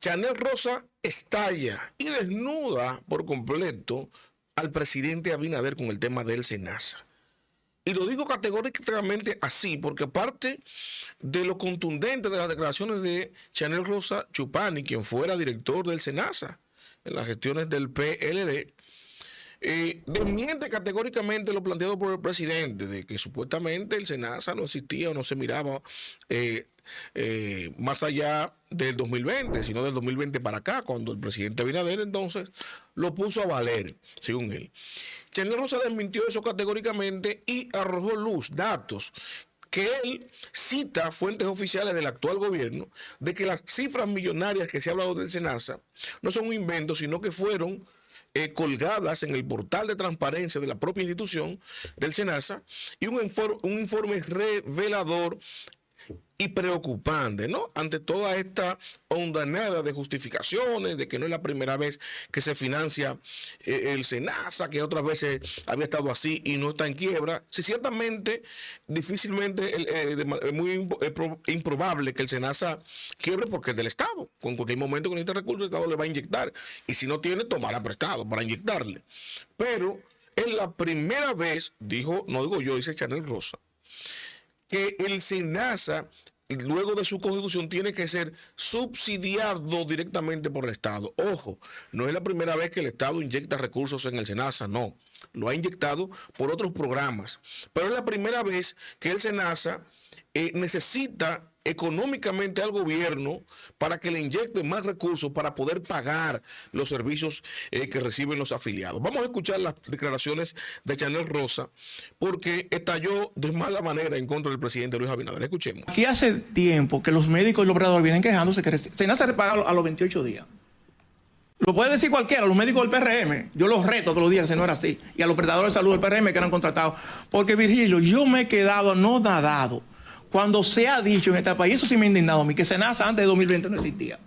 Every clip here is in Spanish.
Chanel Rosa estalla y desnuda por completo al presidente Abinader con el tema del SENASA. Y lo digo categóricamente así, porque parte de lo contundente de las declaraciones de Chanel Rosa Chupani, quien fuera director del SENASA en las gestiones del PLD, desmiente categóricamente lo planteado por el presidente, de que supuestamente el SENASA no existía o no se miraba más allá del 2020, sino del 2020 para acá, cuando el presidente Abinader entonces lo puso a valer, según él. Chanel Rosa desmintió eso categóricamente y arrojó luz, datos, que él cita fuentes oficiales del actual gobierno de que las cifras millonarias que se ha hablado del SENASA no son un invento, sino que fueron colgadas en el portal de transparencia de la propia institución del SENASA y un informe revelador y preocupante, ¿no? Ante toda esta hondanada de justificaciones, de que no es la primera vez que se financia el SENASA, que otras veces había estado así y no está en quiebra. Sí, ciertamente, difícilmente, es muy improbable que el SENASA quiebre porque es del Estado. Con cualquier momento que necesite recursos, el Estado le va a inyectar. Y si no tiene, tomará prestado para inyectarle. Pero es la primera vez, dijo, no digo yo, dice Chanel Rosa, que el SENASA, luego de su constitución, tiene que ser subsidiado directamente por el Estado. Ojo, no es la primera vez que el Estado inyecta recursos en el SENASA, no. Lo ha inyectado por otros programas. Pero es la primera vez que el SENASA necesita económicamente al gobierno para que le inyecte más recursos para poder pagar los servicios que reciben los afiliados. Vamos a escuchar las declaraciones de Chanel Rosa porque estalló de mala manera en contra del presidente Luis Abinader. Escuchemos. Aquí hace tiempo que los médicos y los operadores vienen quejándose que SENASA se paga a los 28 días. Lo puede decir cualquiera, los médicos del PRM. Yo los reto todos los días, que no era así. Y a los prestadores de salud del PRM que eran contratados. Porque, Virgilio, yo me he quedado no nadado cuando se ha dicho en este país, eso sí me ha indignado a mí, que SENASA antes de 2020 no existía.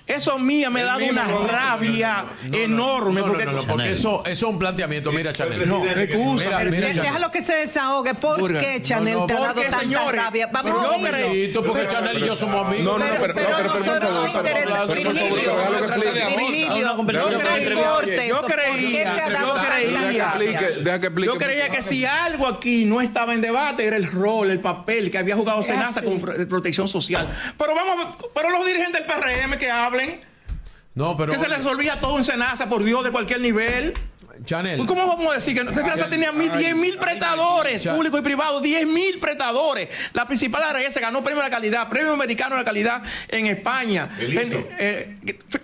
Eso a mí me ha dado una rabia enorme. Porque eso es un planteamiento. Mira, Chanel. No, excusa. Déjalo que se desahogue. ¿Por qué Chanel te ha dado tanta rabia? Vamos a oírlo. Porque Chanel y yo somos amigos. Pero a nosotros nos interesa. Yo creía que si algo aquí no estaba en debate era el rol, el papel que había jugado SENASA con protección social. Pero los dirigentes del PRM que hablan, no, pero que se les resolvía todo en SENASA, por Dios, de cualquier nivel. Chanel. ¿Cómo vamos a decir que SENASA tenía 10.000 prestadores, públicos y privados? 10.000 prestadores. La principal ARS ganó premio de la calidad, premio americano de la calidad en España.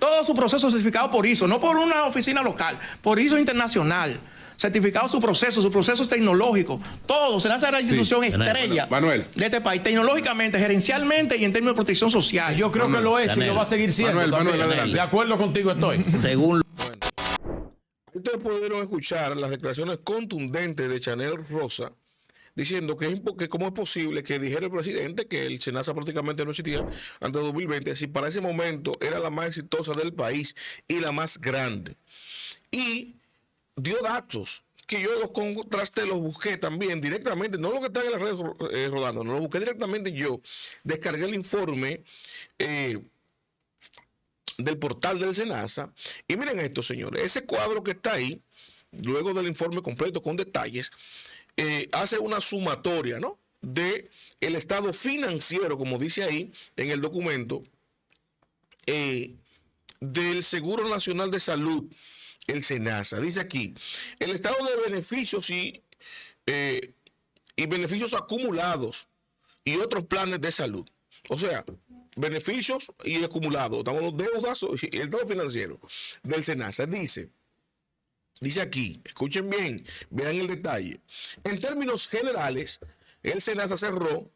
Todo su proceso certificado por ISO, no por una oficina local, por ISO internacional. Certificado su proceso tecnológico, todo. SENASA era la institución estrella de este país, tecnológicamente, gerencialmente y en términos de protección social. Yo creo que lo es y lo va a seguir siendo. De acuerdo contigo estoy. Según ustedes pudieron escuchar las declaraciones contundentes de Chanel Rosa diciendo que cómo es posible que dijera el presidente que el SENASA prácticamente no existía antes de 2020, si para ese momento era la más exitosa del país y la más grande. Y dio datos que yo los contrasté, los busqué también directamente, no lo que está en las redes rodando, no lo busqué directamente yo. Descargué el informe del portal del SENASA y miren esto, señores, ese cuadro que está ahí, luego del informe completo con detalles, hace una sumatoria, ¿no?, de el estado financiero, como dice ahí en el documento, del Seguro Nacional de Salud, el SENASA. Dice aquí, el estado de beneficios y beneficios acumulados y otros planes de salud. O sea, beneficios y acumulados. Estamos los deudas y el estado financiero del SENASA. Dice aquí, escuchen bien, vean el detalle. En términos generales, el SENASA cerró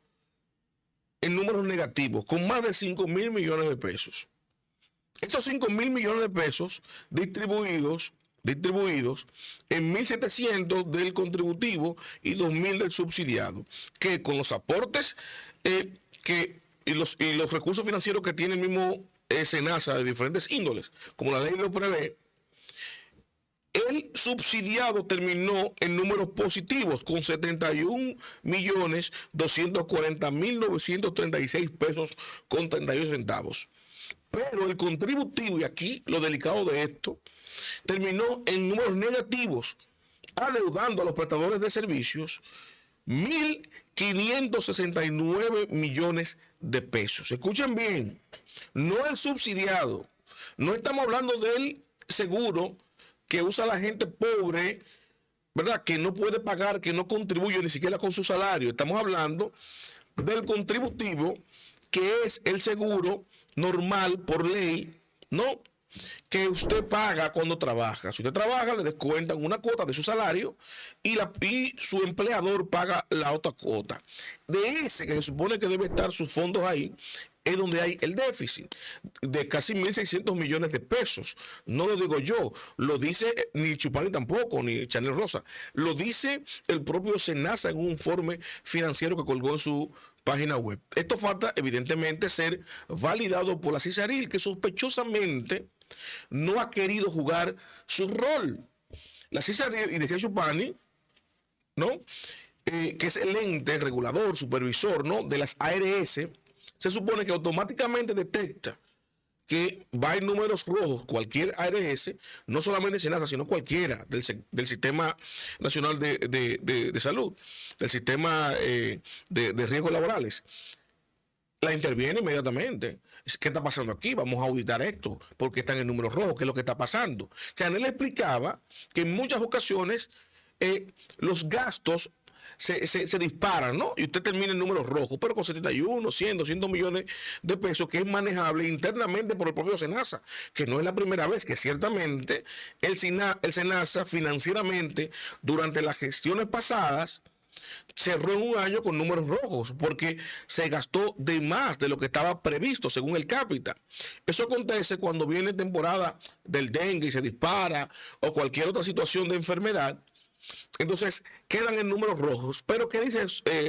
en números negativos con más de 5.000 millones de pesos. Estos 5.000 millones de pesos distribuidos en 1.700 del contributivo y 2.000 del subsidiado, que con los aportes y los recursos financieros que tiene el mismo SENASA de diferentes índoles, como la ley lo prevé, el subsidiado terminó en números positivos con 71.240.936 pesos con 32 centavos. Pero el contributivo, y aquí lo delicado de esto, terminó en números negativos, adeudando a los prestadores de servicios 1.569 millones de pesos. Escuchen bien, no el subsidiado, no estamos hablando del seguro que usa la gente pobre, ¿verdad? Que no puede pagar, que no contribuye ni siquiera con su salario. Estamos hablando del contributivo, que es el seguro normal por ley, ¿no? Que usted paga cuando trabaja. Si usted trabaja, le descuentan una cuota de su salario y su empleador paga la otra cuota. De ese que se supone que debe estar sus fondos ahí, es donde hay el déficit de casi 1.600 millones de pesos. No lo digo yo, lo dice ni Chupani tampoco, ni Chanel Rosa. Lo dice el propio Senasa en un informe financiero que colgó en su página web. Esto falta, evidentemente, ser validado por la CISARIL, que sospechosamente no ha querido jugar su rol. La CISARIL, y decía Chupani, ¿no? Que es el ente regulador, supervisor, ¿no? De las ARS, se supone que automáticamente detecta que va en números rojos cualquier ARS, no solamente Senasa, sino cualquiera del Sistema Nacional de Salud, del Sistema de Riesgos Laborales. La interviene inmediatamente. ¿Qué está pasando aquí? Vamos a auditar esto, porque están en números rojos, ¿qué es lo que está pasando? Chanel explicaba que en muchas ocasiones los gastos se disparan, ¿no? Y usted termina en números rojos, pero con 71, 100, 200 millones de pesos, que es manejable internamente por el propio Senasa, que no es la primera vez que ciertamente el Senasa financieramente durante las gestiones pasadas cerró en un año con números rojos porque se gastó de más de lo que estaba previsto según el cápita. Eso acontece cuando viene temporada del dengue y se dispara, o cualquier otra situación de enfermedad. Entonces quedan en números rojos. Pero ¿qué dice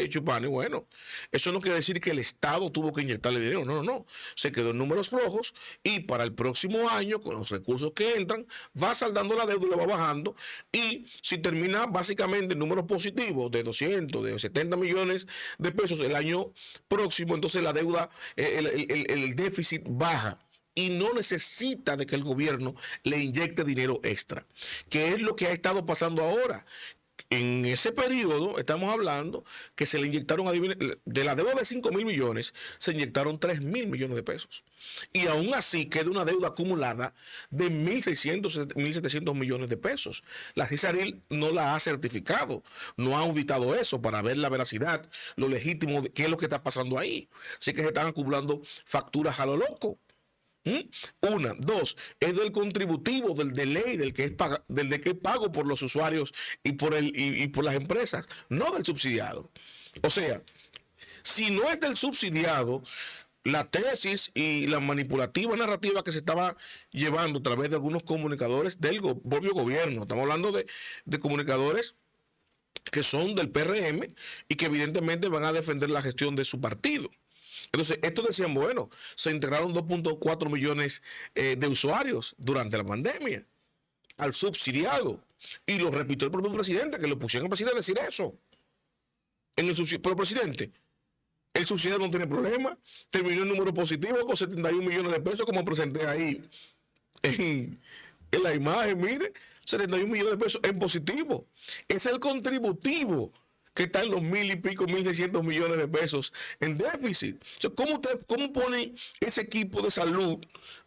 Chupani? Bueno, eso no quiere decir que el Estado tuvo que inyectarle dinero. No. Se quedó en números rojos y para el próximo año, con los recursos que entran, va saldando la deuda y le va bajando. Y si termina básicamente en números positivos de 200, de 70 millones de pesos el año próximo, entonces la deuda, el déficit baja. Y no necesita de que el gobierno le inyecte dinero extra, que es lo que ha estado pasando ahora. En ese periodo estamos hablando que se le inyectaron, de la deuda de 5.000 millones, se inyectaron 3.000 millones de pesos. Y aún así queda una deuda acumulada de 1.600, 1.700 millones de pesos. La CISARIL no la ha certificado, no ha auditado eso para ver la veracidad, lo legítimo, qué es lo que está pasando ahí. Así que se están acumulando facturas a lo loco. Una, dos, es del contributivo, del de ley, del que es pago por los usuarios y por las empresas, no del subsidiado. O sea, si no es del subsidiado, la tesis y la manipulativa narrativa que se estaba llevando a través de algunos comunicadores del propio gobierno, estamos hablando de comunicadores que son del PRM y que evidentemente van a defender la gestión de su partido. Entonces, estos decían, bueno, se integraron 2.4 millones de usuarios durante la pandemia al subsidiado. Y lo repitió el propio presidente, que lo pusieron al presidente a decir eso. Pero, presidente, el subsidiado no tiene problema. Terminó en número positivo con 71 millones de pesos, como presenté ahí en la imagen. Mire, 71 millones de pesos en positivo. Es el contributivo que está en los 1.000 y pico, 1.600 millones de pesos en déficit. O sea, ¿cómo pone ese equipo de salud?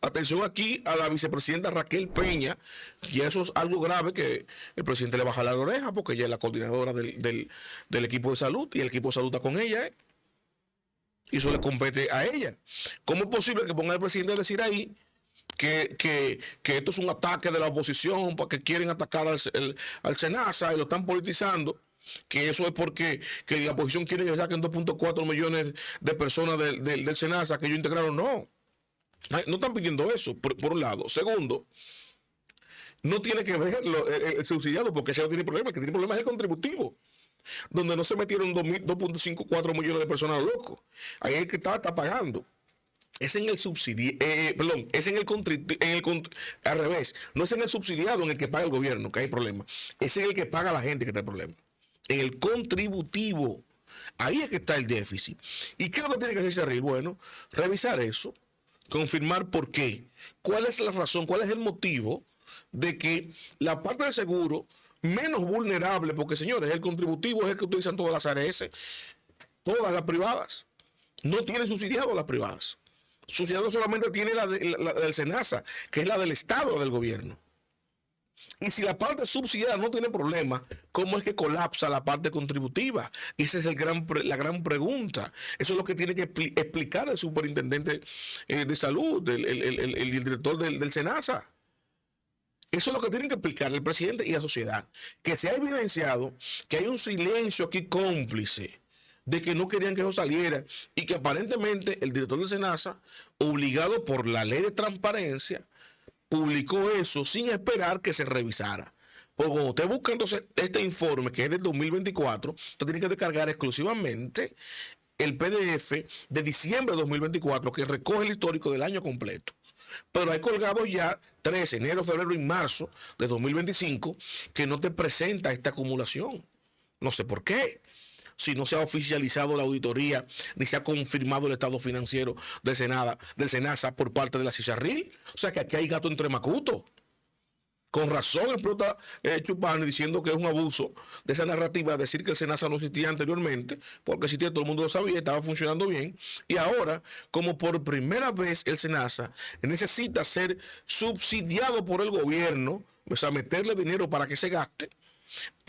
Atención aquí a la vicepresidenta Raquel Peña, y eso es algo grave que el presidente le baja la oreja, porque ella es la coordinadora del equipo de salud, y el equipo de salud está con ella, y eso le compete a ella. ¿Cómo es posible que ponga el presidente a decir ahí que esto es un ataque de la oposición, porque quieren atacar al Senasa y lo están politizando? Que eso es porque que la oposición quiere que saquen 2.4 millones de personas del Senasa que ellos integraron. No están pidiendo eso, por un lado. Segundo, no tiene que ver el subsidiado, porque ese no tiene problema. El que tiene problema es el contributivo, donde no se metieron 2.54 millones de personas locos. Ahí el que está pagando. Es en el subsidiado, es en al revés. No es en el subsidiado en el que paga el gobierno que hay problema. Es en el que paga la gente que está el problema. En el contributivo. Ahí es que está el déficit. ¿Y qué es lo que tiene que hacer CISARIL? Bueno, revisar eso, confirmar por qué. ¿Cuál es la razón? ¿Cuál es el motivo de que la parte del seguro menos vulnerable, porque señores, el contributivo es el que utilizan todas las ARS, todas las privadas, no tienen subsidiado las privadas. Subsidiado solamente tiene la del SENASA, que es la del Estado del gobierno. Y si la parte subsidiada no tiene problema, ¿cómo es que colapsa la parte contributiva? Y esa es la gran pregunta. Eso es lo que tiene que explicar el superintendente de salud, el director del SENASA. Eso es lo que tienen que explicar el presidente y la sociedad. Que se ha evidenciado que hay un silencio aquí cómplice de que no querían que eso saliera y que aparentemente el director del SENASA, obligado por la ley de transparencia, publicó eso sin esperar que se revisara. Porque cuando usted busca entonces este informe, que es del 2024, usted tiene que descargar exclusivamente el PDF de diciembre de 2024, que recoge el histórico del año completo. Pero hay colgados ya 13, enero, febrero y marzo de 2025 que no te presenta esta acumulación. No sé por qué. Si no se ha oficializado la auditoría, ni se ha confirmado el estado financiero del SENASA por parte de la CISARRIL. O sea que aquí hay gato entre macutos. Con razón explota Chupani diciendo que es un abuso de esa narrativa, decir que el SENASA no existía anteriormente, porque existía, todo el mundo lo sabía, estaba funcionando bien. Y ahora, como por primera vez el SENASA necesita ser subsidiado por el gobierno, o sea, meterle dinero para que se gaste,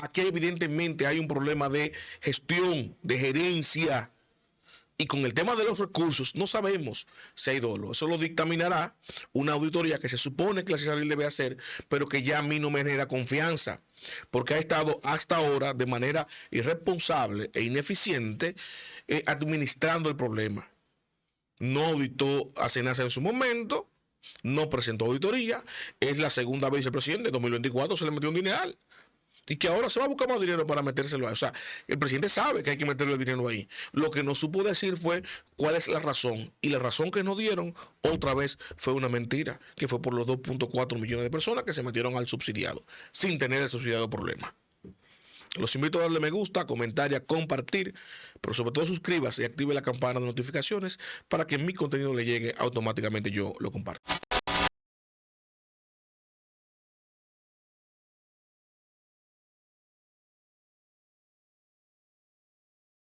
aquí evidentemente hay un problema de gestión, de gerencia. Y con el tema de los recursos, no sabemos si hay dolo. Eso lo dictaminará una auditoría que se supone que la CISARRIL debe hacer, pero que ya a mí no me genera confianza, porque ha estado hasta ahora de manera irresponsable e ineficiente administrando el problema. No auditó a SENASA en su momento, no presentó auditoría, es la segunda vez el presidente, en 2024 se le metió un dineral. Y que ahora se va a buscar más dinero para metérselo ahí. O sea, el presidente sabe que hay que meterle el dinero ahí. Lo que no supo decir fue cuál es la razón. Y la razón que nos dieron, otra vez, fue una mentira, que fue por los 2.4 millones de personas que se metieron al subsidiado, sin tener el subsidiado problema. Los invito a darle me gusta, comentar y a compartir, pero sobre todo suscríbase y active la campana de notificaciones para que mi contenido le llegue automáticamente, yo lo comparto.